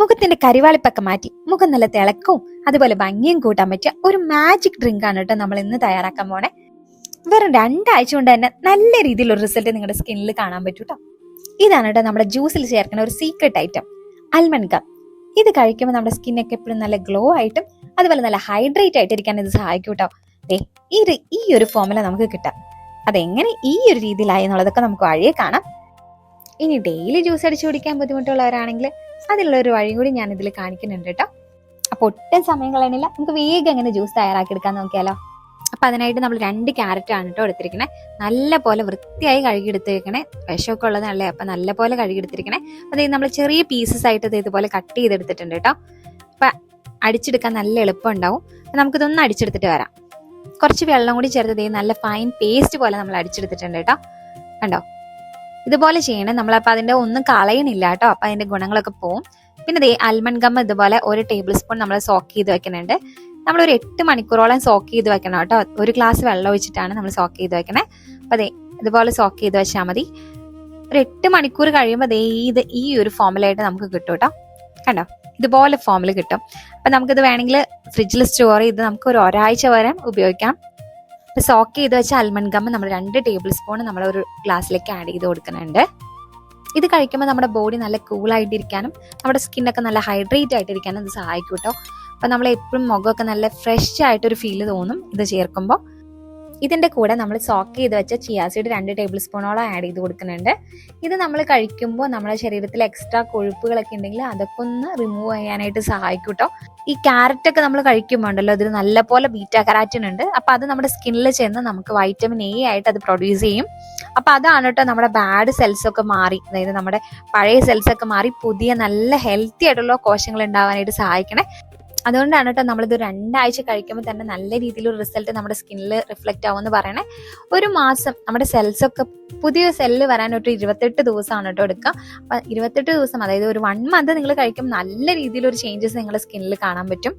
മുഖത്തിന്റെ കരിവാളിപ്പൊക്കെ മാറ്റി മുഖം നല്ല തിളക്കവും അതുപോലെ ഭംഗിയും കൂട്ടാൻ പറ്റിയ ഒരു മാജിക് ഡ്രിങ്ക് ആണ് കേട്ടോ നമ്മൾ ഇന്ന് തയ്യാറാക്കാൻ പോണേ. വെറും 2 ആഴ്ച കൊണ്ട് തന്നെ നല്ല രീതിയിലുള്ള റിസൾട്ട് നിങ്ങളുടെ സ്കിന്നിൽ കാണാൻ പറ്റും കേട്ടോ. ഇതാണ് കേട്ടോ നമ്മുടെ ജ്യൂസിൽ ചേർക്കുന്ന ഒരു സീക്രട്ട് ഐറ്റം, ആൽമണ്ട് ഗം. ഇത് കഴിക്കുമ്പോൾ നമ്മുടെ സ്കിന്നൊക്കെ എപ്പോഴും നല്ല ഗ്ലോ ആയിട്ടും അതുപോലെ നല്ല ഹൈഡ്രേറ്റ് ആയിട്ട് ഇരിക്കാൻ ഇത് സഹായിക്കും കേട്ടോ. ഈ ഒരു ഫോമുല നമുക്ക് കിട്ടാം. അതെങ്ങനെ ഈ ഒരു രീതിയിലായി എന്നുള്ളതൊക്കെ നമുക്ക് വഴിയെ കാണാം. ഇനി ഡെയിലി ജ്യൂസ് അടിച്ചു കുടിക്കാൻ ബുദ്ധിമുട്ടുള്ളവരാണെങ്കിൽ അതിനുള്ള ഒരു വഴി കൂടി ഞാൻ ഇതിൽ കാണിക്കുന്നുണ്ട് കേട്ടോ. അപ്പൊ ഒട്ടും സമയം കളയണില്ല, നമുക്ക് വേഗം എങ്ങനെ ജ്യൂസ് തയ്യാറാക്കി എടുക്കാൻ നോക്കിയാലോ. അപ്പൊ അതിനായിട്ട് നമ്മൾ 2 ക്യാരറ്റ് ആണ് കേട്ടോ എടുത്തിരിക്കണേ. നല്ല പോലെ വൃത്തിയായി കഴുകിയെടുത്തിരിക്കണേ, വിഷമൊക്കെ ഉള്ളതല്ലേ, അപ്പൊ നല്ല പോലെ കഴുകിയെടുത്തിരിക്കണേ. അതായത് നമ്മൾ ചെറിയ പീസസ് ആയിട്ട് ഇതുപോലെ കട്ട് ചെയ്തെടുത്തിട്ടുണ്ട് കേട്ടോ. അപ്പൊ അടിച്ചെടുക്കാൻ നല്ല എളുപ്പം ഉണ്ടാവും. നമുക്കിതൊന്ന് അടിച്ചെടുത്തിട്ട് വരാം. കുറച്ച് വെള്ളം കൂടി ചേർത്ത് നല്ല ഫൈൻ പേസ്റ്റ് പോലെ നമ്മൾ അടിച്ചെടുത്തിട്ടുണ്ട് കേട്ടോ. കണ്ടോ, ഇതുപോലെ ചെയ്യണം നമ്മൾ. അപ്പൊ അതിന്റെ ഒന്നും കളയണില്ല കേട്ടോ, അപ്പൊ അതിന്റെ ഗുണങ്ങളൊക്കെ പോവും. പിന്നെ ആൽമണ്ട് ഗം ഇതുപോലെ 1 ടേബിൾ സ്പൂൺ നമ്മൾ സോക്ക് ചെയ്ത് വെക്കുന്നുണ്ട്. നമ്മൾ ഒരു 8 മണിക്കൂറോളം സോക്ക് ചെയ്ത് വെക്കണം കേട്ടോ. 1 ഗ്ലാസ് വെള്ളം ഒഴിച്ചിട്ടാണ് നമ്മൾ സോക്ക് ചെയ്ത് വെക്കണേ. അപ്പൊ ഇതുപോലെ സോക്ക് ചെയ്ത് വെച്ചാൽ മതി. ഒരു 8 മണിക്കൂർ കഴിയുമ്പോൾ ഈ ഒരു ഫോമിലായിട്ട് നമുക്ക് കിട്ടും കേട്ടോ. കണ്ടോ, ഇതുപോലെ ഫോമിൽ കിട്ടും. അപ്പൊ നമുക്കിത് വേണമെങ്കിൽ ഫ്രിഡ്ജിൽ സ്റ്റോർ ചെയ്ത് നമുക്ക് ഒരു ഒരാഴ്ച വരെ ഉപയോഗിക്കാം. ഇപ്പൊ സോക്ക് ചെയ്ത് വെച്ച ആൽമണ്ട് ഗം നമ്മൾ 2 ടേബിൾ സ്പൂൺ നമ്മൾ ഒരു ഗ്ലാസ്സിലേക്ക് ആഡ് ചെയ്ത് കൊടുക്കുന്നുണ്ട്. ഇത് കഴിക്കുമ്പോൾ നമ്മുടെ ബോഡി നല്ല കൂളായിട്ടിരിക്കാനും നമ്മുടെ സ്കിന്നൊക്കെ നല്ല ഹൈഡ്രേറ്റ് ആയിട്ടിരിക്കാനും ഇത് സഹായിക്കും കേട്ടോ. അപ്പൊ നമ്മൾ എപ്പോഴും മുഖമൊക്കെ നല്ല ഫ്രഷ് ആയിട്ടൊരു ഫീല് തോന്നും ഇത് ചേർക്കുമ്പോൾ. ഇതിന്റെ കൂടെ നമ്മൾ സോക്ക് ചെയ്ത് വെച്ച ചിയാ സീഡ് 2 ടേബിൾ സ്പൂണോളം ആഡ് ചെയ്ത് കൊടുക്കുന്നുണ്ട്. ഇത് നമ്മൾ കഴിക്കുമ്പോൾ നമ്മുടെ ശരീരത്തിൽ എക്സ്ട്രാ കൊഴുപ്പുകളൊക്കെ ഉണ്ടെങ്കിൽ അതൊക്കെ ഒന്ന് റിമൂവ് ചെയ്യാനായിട്ട് സഹായിക്കും കേട്ടോ. ഈ ക്യാരറ്റ് ഒക്കെ നമ്മൾ കഴിക്കുമ്പോൾ ഉണ്ടല്ലോ, അതിൽ നല്ലപോലെ ബീറ്റാ കരാറ്റിൻ ഉണ്ട്. അപ്പൊ അത് നമ്മുടെ സ്കിന്നിൽ ചെന്ന് നമുക്ക് വൈറ്റമിൻ എ ആയിട്ട് അത് പ്രൊഡ്യൂസ് ചെയ്യും. അപ്പൊ അതാണ് കേട്ടോ നമ്മുടെ ബാഡ് സെൽസ് ഒക്കെ മാറി, അതായത് നമ്മുടെ പഴയ സെൽസ് ഒക്കെ മാറി പുതിയ നല്ല ഹെൽത്തി ആയിട്ടുള്ള കോശങ്ങൾ ഉണ്ടാവാനായിട്ട് സഹായിക്കണേ. അതുകൊണ്ടാണ് കേട്ടോ നമ്മളിത് 2 ആഴ്ച കഴിക്കുമ്പോൾ തന്നെ നല്ല രീതിയിലൊരു റിസൾട്ട് നമ്മുടെ സ്കിന്നിൽ റിഫ്ലക്റ്റ് ആവുമെന്ന് പറയണേ. 1 മാസം നമ്മുടെ സെൽസ് ഒക്കെ പുതിയ സെല്ല് വരാൻ ഒരു 28 ദിവസമാണ് കേട്ടോ എടുക്കുക. അപ്പൊ 28 ദിവസം, അതായത് ഒരു 1 മന്ത് നിങ്ങൾ കഴിക്കുമ്പോൾ നല്ല രീതിയിലൊരു ചേഞ്ചസ് നിങ്ങളുടെ സ്കിന്നിൽ കാണാൻ പറ്റും.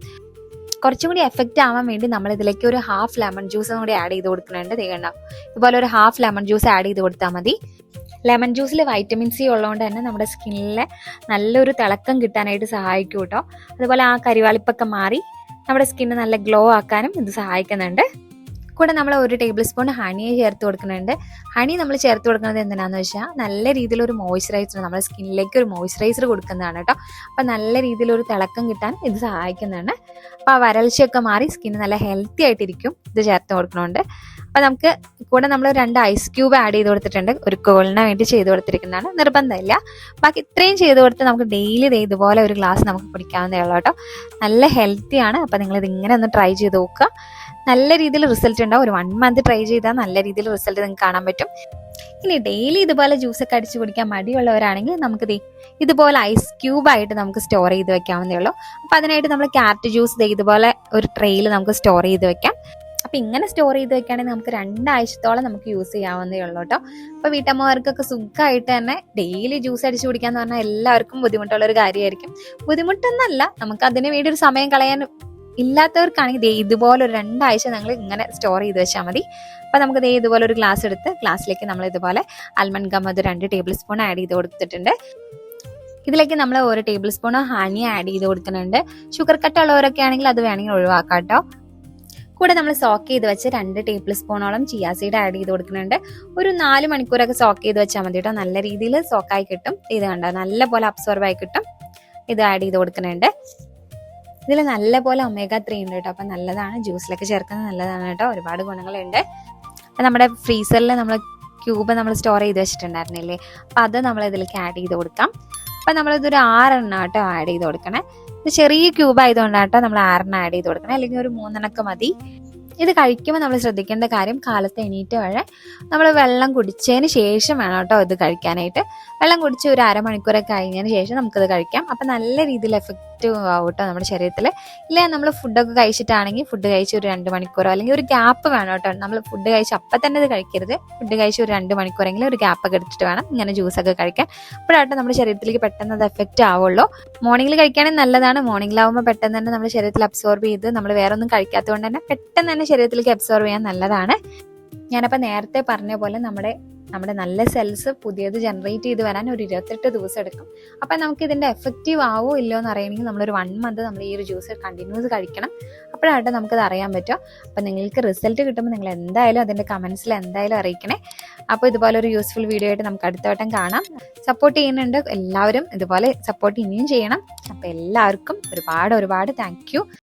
കുറച്ചും കൂടി എഫക്റ്റ് ആവാൻ വേണ്ടി നമ്മൾ ഇതിലേക്ക് ഒരു ഹാഫ് ലെമൺ ജ്യൂസും കൂടി ആഡ് ചെയ്ത് കൊടുക്കുന്നുണ്ട്. ഇതുപോലെ ഒരു ഹാഫ് ലെമൺ ജ്യൂസ് ആഡ് ചെയ്ത് കൊടുത്താൽ മതി. ലെമൺ ജ്യൂസിൽ വൈറ്റമിൻ സി ഉള്ളതുകൊണ്ട് തന്നെ നമ്മുടെ സ്കിന്നിലെ നല്ലൊരു തിളക്കം കിട്ടാനായിട്ട് സഹായിക്കും കേട്ടോ. അതുപോലെ ആ കരിവാളിപ്പൊക്കെ മാറി നമ്മുടെ സ്കിന്ന് നല്ല ഗ്ലോ ആക്കാനും ഇത് സഹായിക്കുന്നുണ്ട്. കൂടെ നമ്മൾ 1 ടേബിൾ സ്പൂൺ ഹണി ചേർത്ത് കൊടുക്കുന്നുണ്ട്. ഹണി നമ്മൾ ചേർത്ത് കൊടുക്കുന്നത് എന്തിനാന്ന് വെച്ചാൽ നല്ല രീതിയിലൊരു മോയ്സ്ചറൈസർ, നമ്മുടെ സ്കിന്നിലേക്ക് ഒരു മോയ്സ്ചറൈസർ കൊടുക്കുന്നതാണ് കേട്ടോ. അപ്പൊ നല്ല രീതിയിലൊരു തിളക്കം കിട്ടാൻ ഇത് സഹായിക്കുന്നുണ്ട്. അപ്പൊ ആ വരൾച്ചയൊക്കെ മാറി സ്കിന്ന് നല്ല ഹെൽത്തി ആയിട്ടിരിക്കും ഇത് ചേർത്ത് കൊടുക്കണോണ്ട്. അപ്പൊ നമുക്ക് കൂടെ നമ്മൾ 2 ഐസ് ക്യൂബ് ആഡ് ചെയ്ത് കൊടുത്തിട്ടുണ്ട്. ഒരു കോളിന് വേണ്ടി ചെയ്ത് കൊടുത്തിരിക്കുന്നതാണ്, നിർബന്ധമില്ല. ബാക്കി ഇത്രയും ചെയ്ത് കൊടുത്ത് നമുക്ക് ഡെയിലി ഇതുപോലെ ഒരു ഗ്ലാസ് നമുക്ക് കുടിക്കാവുന്നതേ ഉള്ളൂ കേട്ടോ. നല്ല ഹെൽത്തിയാണ്. അപ്പൊ നിങ്ങൾ ഇത് ഇങ്ങനെ ഒന്ന് ട്രൈ ചെയ്ത് നോക്കുക. നല്ല രീതിയിൽ റിസൾട്ട് ഉണ്ടാവും. ഒരു 1 മന്ത് ട്രൈ ചെയ്താൽ നല്ല രീതിയിൽ റിസൾട്ട് നിങ്ങൾക്ക് കാണാൻ പറ്റും. ഇനി ഡെയിലി ഇതുപോലെ ജ്യൂസൊക്കെ അടിച്ചു കുടിക്കാൻ മടിയുള്ളവരാണെങ്കിൽ നമുക്ക് ഇതുപോലെ ഐസ് ക്യൂബ് ആയിട്ട് നമുക്ക് സ്റ്റോർ ചെയ്ത് വെക്കാവുന്നതേ ഉള്ളൂ. അപ്പൊ അതിനായിട്ട് നമ്മൾ ക്യാരറ്റ് ജ്യൂസ് ഇതുപോലെ ഒരു ട്രെയിൽ നമുക്ക് സ്റ്റോർ ചെയ്ത് വെക്കാം. അപ്പൊ ഇങ്ങനെ സ്റ്റോർ ചെയ്ത് വെക്കുകയാണെങ്കിൽ നമുക്ക് 2 ആഴ്ചത്തോളം നമുക്ക് യൂസ് ചെയ്യാവുന്നതേ ഉള്ളൂ കേട്ടോ. അപ്പൊ വീട്ടമ്മമാർക്കൊക്കെ സുഖമായിട്ട് തന്നെ ഡെയിലി ജ്യൂസ് അടിച്ചു കുടിക്കാന്ന് പറഞ്ഞാൽ എല്ലാവർക്കും ബുദ്ധിമുട്ടുള്ള ഒരു കാര്യമായിരിക്കും. ബുദ്ധിമുട്ടൊന്നല്ല, നമുക്ക് അതിന് വേണ്ടി ഒരു സമയം കളയാൻ ഇല്ലാത്തവർക്കാണെങ്കിൽ ഇതുപോലെ ഒരു 2 ആഴ്ച നിങ്ങൾ ഇങ്ങനെ സ്റ്റോർ ചെയ്ത് വെച്ചാൽ മതി. അപ്പൊ നമുക്ക് ഇതുപോലെ ഒരു ഗ്ലാസ് എടുത്ത് ഗ്ലാസ്സിലേക്ക് നമ്മൾ ഇതുപോലെ almond gum 2 table spoon add ചെയ്ത് കൊടുത്തിട്ടുണ്ട്. ഇതിലേക്ക് നമ്മൾ 1 ടേബിൾ സ്പൂൺ ഹണി ആഡ് ചെയ്ത് കൊടുക്കുന്നുണ്ട്. ഷുഗർ കട്ട് ഉള്ളവരൊക്കെ ആണെങ്കിൽ അത് വേണമെങ്കിൽ ഒഴിവാക്കാം കേട്ടോ. കൂടെ നമ്മൾ സോക്ക് ചെയ്ത് വെച്ച് 2 ടേബിൾ സ്പൂണോളം ചിയാ സീഡ് ആഡ് ചെയ്ത് കൊടുക്കുന്നുണ്ട്. ഒരു 4 മണിക്കൂറൊക്കെ സോക്ക് ചെയ്ത് വെച്ചാൽ മതി കേട്ടോ. നല്ല രീതിയിൽ സോക്കായി കിട്ടും. ഇത് കണ്ടോ, നല്ല പോലെ അബ്സോർബ് ആയി കിട്ടും. ഇത് ആഡ് ചെയ്ത് കൊടുക്കുന്നുണ്ട്. ഇതിൽ നല്ല പോലെ ഒമേഗ 3 ഉണ്ട് കേട്ടോ. അപ്പൊ നല്ലതാണ്, ജ്യൂസിലൊക്കെ ചേർക്കുന്നത് നല്ലതാണ് കേട്ടോ. ഒരുപാട് ഗുണങ്ങളുണ്ട്. അപ്പൊ നമ്മുടെ ഫ്രീസറിൽ നമ്മൾ ക്യൂബ് നമ്മൾ സ്റ്റോർ ചെയ്ത് വെച്ചിട്ടുണ്ടായിരുന്നില്ലേ, അപ്പൊ അത് നമ്മൾ ഇതിലേക്ക് ആഡ് ചെയ്ത് കൊടുക്കാം. അപ്പൊ നമ്മളിതൊരു 6 എണ്ണം കേട്ടോ ആഡ് ചെയ്ത് കൊടുക്കണേ. ഇത് ചെറിയ ക്യൂബ് ആയതുകൊണ്ടാട്ടോ നമ്മൾ 6 എണ്ണം ആഡ് ചെയ്ത് കൊടുക്കണേ, അല്ലെങ്കിൽ ഒരു 3 എണ്ണമൊക്കെ മതി. ഇത് കഴിക്കുമ്പോൾ നമ്മൾ ശ്രദ്ധിക്കേണ്ട കാര്യം, കാലത്ത് എണീറ്റ് വരെ നമ്മൾ വെള്ളം കുടിച്ചതിന് ശേഷം വേണം കേട്ടോ ഇത് കഴിക്കാനായിട്ട്. വെള്ളം കുടിച്ച് ഒരു 1/2 മണിക്കൂറൊക്കെ കഴിഞ്ഞതിന് ശേഷം നമുക്കിത് കഴിക്കാം. അപ്പം നല്ല രീതിയിൽ എഫക്റ്റീവ് ആവും കേട്ടോ നമ്മുടെ ശരീരത്തിൽ. ഇല്ല നമ്മൾ ഫുഡൊക്കെ കഴിച്ചിട്ടാണെങ്കിൽ ഫുഡ് കഴിച്ച് ഒരു 2 മണിക്കൂറോ അല്ലെങ്കിൽ ഒരു ഗ്യാപ്പ് വേണം കേട്ടോ. നമ്മൾ ഫുഡ് കഴിച്ച് അപ്പം തന്നെ ഇത് കഴിക്കരുത്. ഫുഡ് കഴിച്ച് ഒരു 2 മണിക്കൂറെങ്കിലും ഒരു ഗ്യാപ്പൊക്കെ എടുത്തിട്ട് വേണം ഇങ്ങനെ ജ്യൂസൊക്കെ കഴിക്കാൻ. അപ്പോഴാട്ടോ നമ്മുടെ ശരീരത്തിലേക്ക് പെട്ടെന്ന് അത് എഫക്റ്റ് ആവുള്ളൂ. മോർണിംഗിൽ കഴിക്കുകയാണെങ്കിൽ നല്ലതാണ്. മോർണിംഗിലാവുമ്പോൾ പെട്ടെന്ന് തന്നെ നമ്മുടെ ശരീരത്തിൽ അബ്സോർബ് ചെയ്ത് നമ്മൾ വേറെ ഒന്നും കഴിക്കാത്തതുകൊണ്ട് തന്നെ പെട്ടെന്ന് തന്നെ ശരീരത്തിലേക്ക് അബ്സോർബ് ചെയ്യാൻ നല്ലതാണ്. ഞാനപ്പോൾ നേരത്തെ പറഞ്ഞ പോലെ നമ്മുടെ നമ്മുടെ നല്ല സെൽസ് പുതിയത് ജനറേറ്റ് ചെയ്ത് വരാൻ ഒരു 28 ദിവസം എടുക്കും. അപ്പം നമുക്ക് ഇതിൻ്റെ എഫക്റ്റീവ് ആവോ ഇല്ലയോ എന്ന് അറിയണമെങ്കിൽ നമ്മളൊരു 1 മന്ത് നമ്മൾ ഈ ഒരു ജ്യൂസ് കണ്ടിന്യൂസ് കഴിക്കണം. അപ്പോഴായിട്ട് നമുക്കത് അറിയാൻ പറ്റും. അപ്പം നിങ്ങൾക്ക് റിസൾട്ട് കിട്ടുമ്പോൾ നിങ്ങൾ എന്തായാലും അതിൻ്റെ കമൻസിൽ എന്തായാലും അറിയിക്കണേ. അപ്പോൾ ഇതുപോലെ ഒരു യൂസ്ഫുൾ വീഡിയോ ആയിട്ട് നമുക്ക് അടുത്ത വട്ടം കാണാം. സപ്പോർട്ട് ചെയ്യുന്നുണ്ട് എല്ലാവരും, ഇതുപോലെ സപ്പോർട്ട് ഇനിയും ചെയ്യണം. അപ്പോൾ എല്ലാവർക്കും ഒരുപാട് താങ്ക് യു.